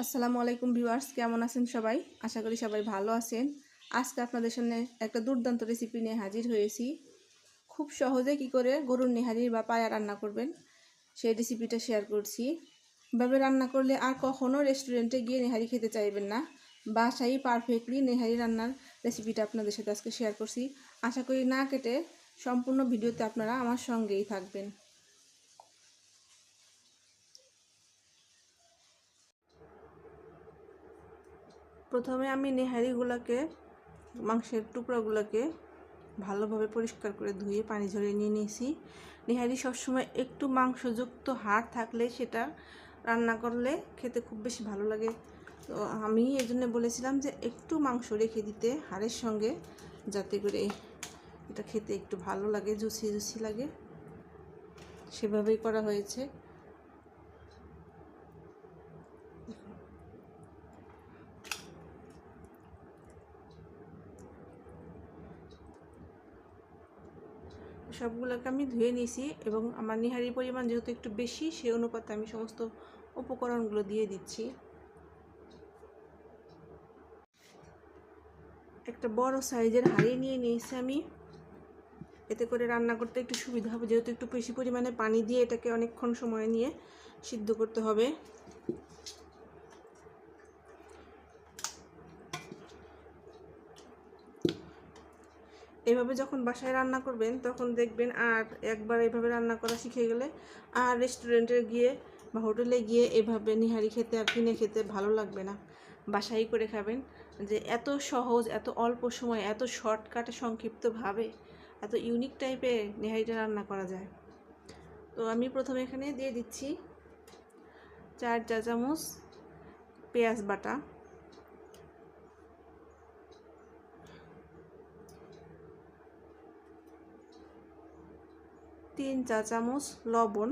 আসসালামু আলাইকুম ভিউয়ার্স, কেমন আছেন সবাই? আশা করি সবাই ভালো আছেন। আজকে আপনাদের সামনে একটা দুর্দান্ত রেসিপি নিয়ে হাজির হয়েছি। খুব সহজে কি করে গরুর নেহারি বা পায়া রান্না করবেন সেই রেসিপিটা শেয়ার করছি। এভাবে রান্না করলে আর কখনো রেস্টুরেন্টে গিয়ে নেহারি খেতে চাইবেন না। বাসায় পারফেক্টলি নেহারি রান্নার রেসিপিটা আপনাদের সাথে আজকে শেয়ার করছি। আশা করি না কেটে সম্পূর্ণ ভিডিওতে আপনারা আমার সঙ্গেই থাকবেন। প্রথমে আমি নেহারিগুলোকে মাংসের টুকরাগুলোকে ভালোভাবে পরিষ্কার করে ধুয়ে পানি ঝরিয়ে নিয়ে নিয়েছি। নেহারি সবসময় একটু মাংসযুক্ত হাড় থাকলে সেটা রান্না করলে খেতে খুব বেশি ভালো লাগে। তো আমি এই জন্য বলেছিলাম যে একটু মাংস রেখে দিতে হাড়ের সঙ্গে, যাতে করে এটা খেতে একটু ভালো লাগে, জুসি জুসি লাগে। সেভাবেই করা হয়েছে। সবগুলোকে আমি ধুয়ে নিয়েছি এবং আমার নেহারির পরিমাণ যেহেতু একটু বেশি, সেই অনুপাতে আমি সমস্ত উপকরণগুলো দিয়ে দিচ্ছি। একটা বড় সাইজের হাঁড়ি নিয়ে নিয়েছি আমি, এতে করে রান্না করতে একটু সুবিধা হবে, যেহেতু একটু বেশি পরিমাণে পানি দিয়ে এটাকে অনেকক্ষণ সময় নিয়ে সিদ্ধ করতে হবে। এভাবে যখন বাসায় রান্না করবেন তখন দেখবেন আর একবার এভাবে রান্না করা শিখে গেলে আর রেস্টুরেন্টে গিয়ে বা হোটেলে গিয়ে এভাবে নিহারি খেতে আর কিনে খেতে ভালো লাগবে না। বাসায় করে খাবেন, যে এত সহজ, এত অল্প সময়, এত শর্টকাটে সংক্ষিপ্তভাবে এত ইউনিক টাইপের নেহারিটা রান্না করা যায়। তো আমি প্রথমে এখানে দিয়ে দিচ্ছি 4 চা চামচ পেঁয়াজ বাটা, 3 চা চামচ লবণ,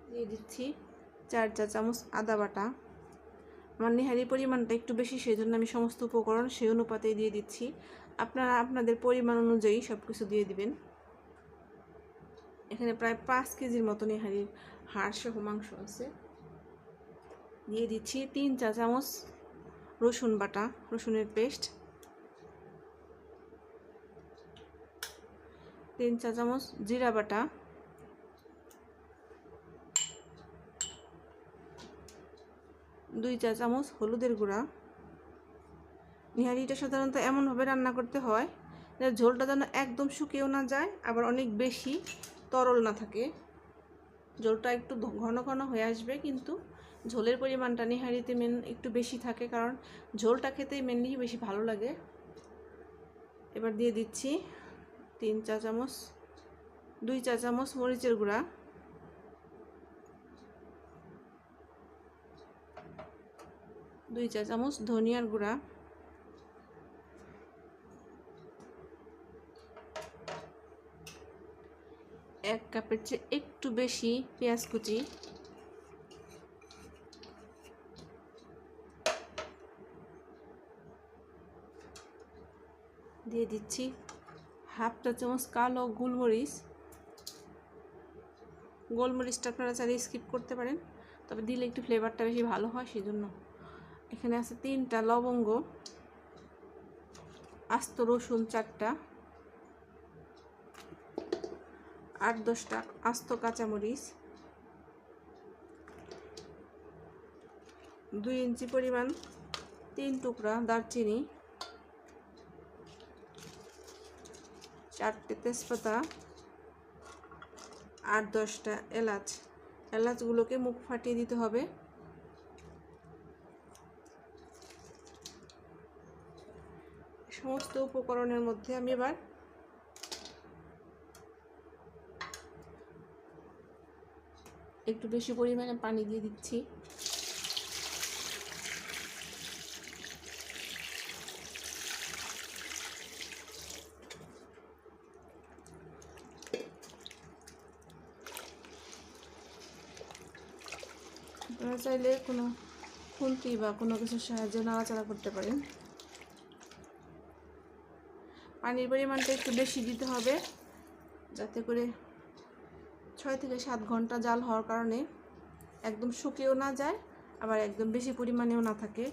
দিয়ে দিচ্ছি 4 চা চামচ আদা বাটা। আমার নেহারির পরিমাণটা একটু বেশি, সেই জন্য আমি সমস্ত উপকরণ সেই অনুপাতেই দিয়ে দিচ্ছি। আপনারা আপনাদের পরিমাণ অনুযায়ী সব কিছু দিয়ে দিবেন। এখানে প্রায় 5 কেজির মতো নেহারির হাড় সহ মাংস আছে। দিয়ে দিচ্ছি 3 চা চামচ রসুন বাটা, রসুনের পেস্ট, 3 চা চামচ জিরা বাটা, 2 চা চামচ হলুদের গুঁড়া। নেহারিটা সাধারণত এমনভাবে রান্না করতে হয় যে ঝোলটা যেন একদম শুকিয়েও না যায়, আবার অনেক বেশি তরল না থাকে। ঝোলটা একটু ঘন ঘন হয়ে আসবে, কিন্তু ঝোলের পরিমাণটা নেহারিতে একটু বেশি থাকে, কারণ ঝোলটা খেতেই মেনলি বেশি ভালো লাগে। এবার দিয়ে দিচ্ছি 3 চা চামচ 2 চা চামচ মরিচের গুঁড়া, 2 চা চামচ ধনিয়ার গুঁড়া, 1 কাপের চেয়ে একটু বেশি পেঁয়াজ কুচি, দিয়ে দিচ্ছি হাফ চা চামচ কালো গোলমরিচ। গোলমরিচটা আপনারা চাইলে স্কিপ করতে পারেন, তবে দিলে একটু ফ্লেভারটা বেশি ভালো হয়, সেই জন্য। এখানে আছে 3টা লবঙ্গ, আস্ত রসুন 4টা, 8-10টা আস্ত কাঁচামরিচ, 2 ইঞ্চি পরিমাণ 3 টুকরা দারচিনি, 4টে তেজপাতা, 8-10টা এলাচ। এলাচগুলোকে মুখ ফাটিয়ে দিতে হবে। সমস্ত উপকরণের মধ্যে আমি এবার একটু বেশি পরিমাণে পানি দিয়ে দিচ্ছি। আপনারা চাইলে কোনো খুন্তি বা কোনো কিছুর সাহায্যে নাড়াচাড়া করতে পারেন। পানির পরিমাণটা একটু বেশি দিতে হবে, যাতে করে 6 থেকে 7 ঘন্টা জাল হওয়ার কারণে একদম শুকিয়েও না যায়, আবার একদম বেশি পরিমাণেও না থাকে।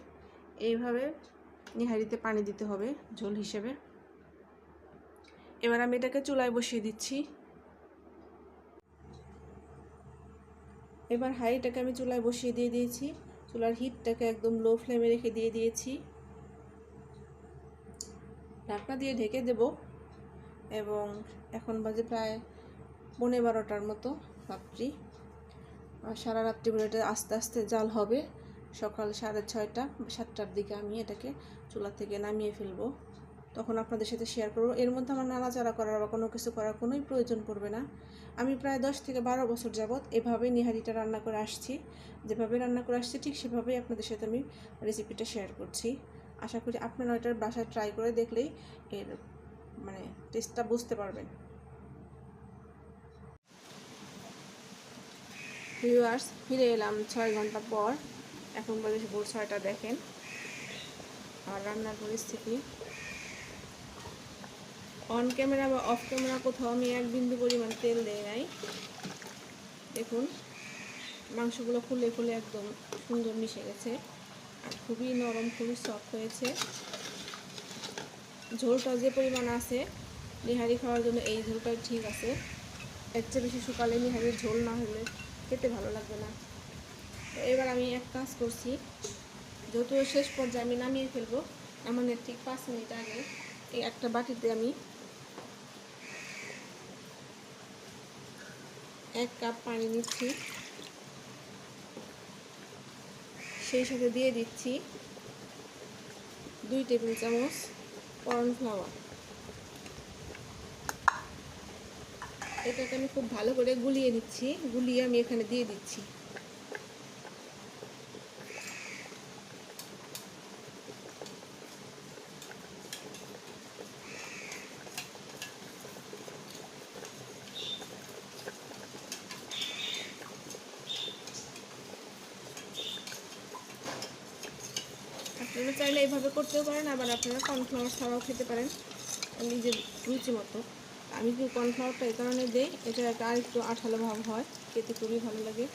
এইভাবে নিহারিতে পানি দিতে হবে ঝোল হিসেবে। এবার আমি এটাকে চুলায় বসিয়ে দিচ্ছি। এবার হাঁড়িটাকে আমি চুলায় বসিয়ে দিয়েছি। চুলার হিটটাকে একদম লো ফ্লেমে রেখে দিয়েছি। ঢাকনা দিয়ে ঢেকে দেব। এবং এখন বাজে প্রায় 11:30টার মতো রাত্রি। আর সারা রাত্রি এটা আস্তে আস্তে জাল হবে। সকাল 6:30 7টার দিকে আমি এটাকে চুলা থেকে নামিয়ে ফেলবো। তখন আপনাদের সাথে শেয়ার করবো। এর মধ্যে আমার নাড়াচাড়া করার বা কোনো কিছু করার কোনোই প্রয়োজন পড়বে না। আমি প্রায় 10 থেকে 12 বছর যাবৎ এভাবেই নিহারিটা রান্না করে আসছি। যেভাবে রান্না করে আসছি ঠিক সেভাবেই আপনাদের সাথে আমি রেসিপিটা শেয়ার করছি। আশা করি আপনারা এটার বাসায় ট্রাই করে দেখলেই এর টেস্টটা বুঝতে পারবেন। ভিউয়ার্স, ফিরে এলাম 6 ঘন্টা পর। এখন বাজে ভোর 6টা। দেখেন আর রান্নার পরিস্থিতি। অন ক্যামেরা বা অফ ক্যামেরা কোথাও আমি এক বিন্দু পরিমাণ তেল দেই নাই। দেখুন মাংসগুলো ফুলে ফুলে একদম সুন্দর মিশে গেছে আর খুবই নরম, খুবই সফট হয়েছে। ঝোলটা যে পরিমাণ আছে নিহারি খাওয়ার জন্য এই ঝোলটাই ঠিক আছে। এর চেয়ে বেশি শুকালে নিহারির ঝোল না হলে খেতে ভালো লাগবে না। তো এবার আমি এক কাজ করছি, যেহেতু শেষ পর্যায়ে আমি নামিয়ে ফেলবো, আমাদের ঠিক 5 মিনিট আগে এই একটা বাটিতে আমি 1 কাপ পানি নিচ্ছি। সেই সাথে দিয়ে দিচ্ছি 2 টেবিল চামচ কর্নফ্লাওয়ার। এটাকে আমি খুব ভালো করে গুলিয়ে নিচ্ছি। গুলিয়ে আমি এখানে দিয়ে দিচ্ছি। আপনারা চাইলে এইভাবে করতেও পারেন, আবার আপনারা কর্নফ্লাওয়ার ছাড়াও খেতে পারেন নিজের রুচি মতো। আমি যদি কর্নফ্লাওয়ারটা এই কারণে দিই, এটা একটা আরেকটু আঠালো ভাব হয়, খেতে খুবই ভালো লাগে।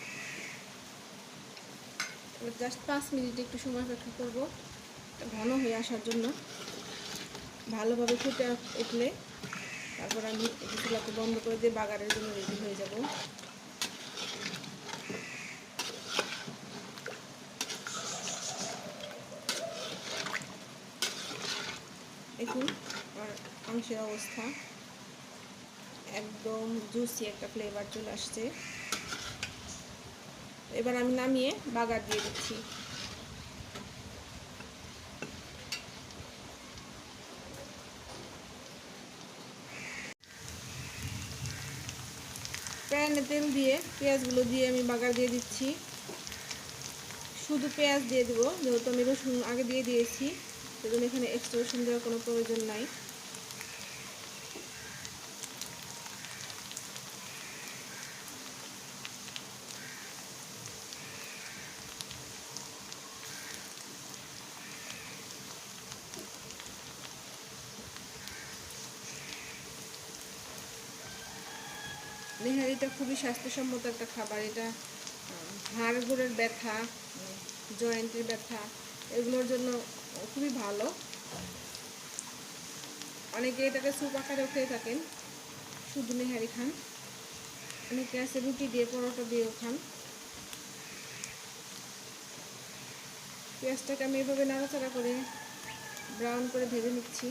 এবার জাস্ট 5 মিনিট একটু সময় অপেক্ষা করবো ঘন হয়ে আসার জন্য। ভালোভাবে ফুটে উঠলে তারপর আমি চুলাকে বন্ধ করে দিয়ে বাগারের জন্য রেডি হয়ে যাব। দেখুন আমার মাংসের অবস্থা, একদম জুসি একটা ফ্লেভার চলে আসছে। এবার আমি নামিয়ে বাগার দিয়ে দিচ্ছি। প্যানে তেল দিয়ে পেঁয়াজগুলো দিয়ে আমি বাগার দিয়ে দিচ্ছি। শুধু পেঁয়াজ দিয়ে দেবো, যেহেতু আমি রসুন আগে দিয়ে দিয়েছি, সেজন্য এখানে এক্সট্রা রসুন দেওয়ার কোনো প্রয়োজন নাই। নেহারিটা খুবই স্বাস্থ্যসম্মত একটা খাবার। এটা হাড়গোড়ের ব্যথা, জয়েন্টের ব্যথা, এগুলোর জন্য খুবই ভালো। অনেকে এটাকে স্যুপ আকারেও খেয়ে থাকেন, শুধু নেহারি খান। অনেকে আছে রুটি দিয়ে, পরোটা দিয়েও খান। পেঁয়াজটাকে আমি এভাবে নাড়াচাড়া করে ব্রাউন করে ভেজে নিচ্ছি।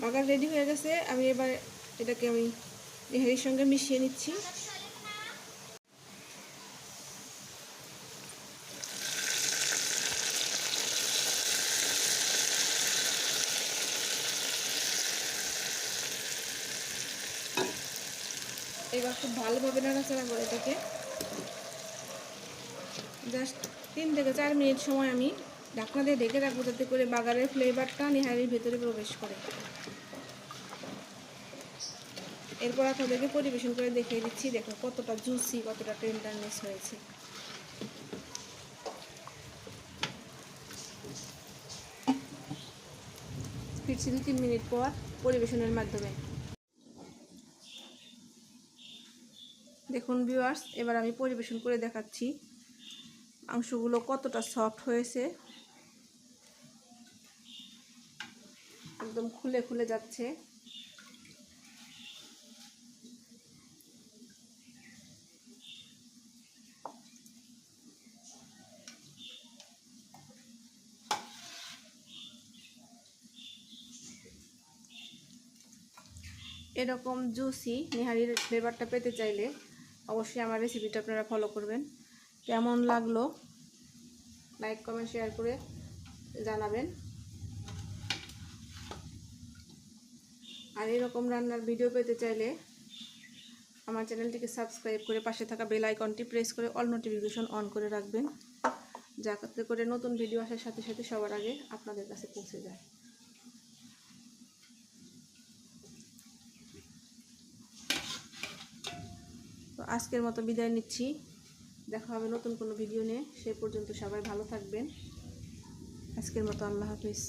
বাগার রেডি হয়ে গেছে। আমি এবার এটাকে নেহারির সঙ্গে মিশিয়ে নিচ্ছি। এবার খুব ভালোভাবে নাড়াচাড়া করে এটাকে জাস্ট 3 থেকে 4 মিনিট সময় আমি ঢাকনা দিয়ে ঢেকে রাখবো, যাতে করে বাগারের ফ্লেভারটা নেহারির ভেতরে প্রবেশ করে। এরপর আপনাদেরকে পরিবেশন করে দেখিয়ে দিচ্ছি। দেখো কতটা জুসি, কতটা টেন্ডারনেস হয়েছে। ফিরছি 2-3 মিনিট পর পরিবেশনের মাধ্যমে। দেখুন ভিউয়ার্স, এবার আমি পরিবেশন করে দেখাচ্ছি মাংসগুলো কতটা সফট হয়েছে, একদম খুলে খুলে যাচ্ছে। এরকম জুসি নেহারির ফ্লেভারটা পেতে চাইলে অবশ্যই আমার রেসিপিটা আপনারা ফলো করবেন। কেমন লাগলো লাইক কমেন্ট শেয়ার করে জানাবেন। আর এরকম রান্নার ভিডিও পেতে চাইলে আমার চ্যানেলটিকে সাবস্ক্রাইব করে পাশে থাকা বেল আইকনটি প্রেস করে অল নোটিফিকেশন অন করে রাখবেন, যাতে করে নতুন ভিডিও আসার সাথে সাথে সবার আগে আপনাদের কাছে পৌঁছে যায়। তো আজকের মতো বিদায় নিচ্ছি, দেখা হবে নতুন কোনো ভিডিও নিয়ে। সেই পর্যন্ত সবাই ভালো থাকবেন। আজকের মতো আল্লাহ হাফিজ।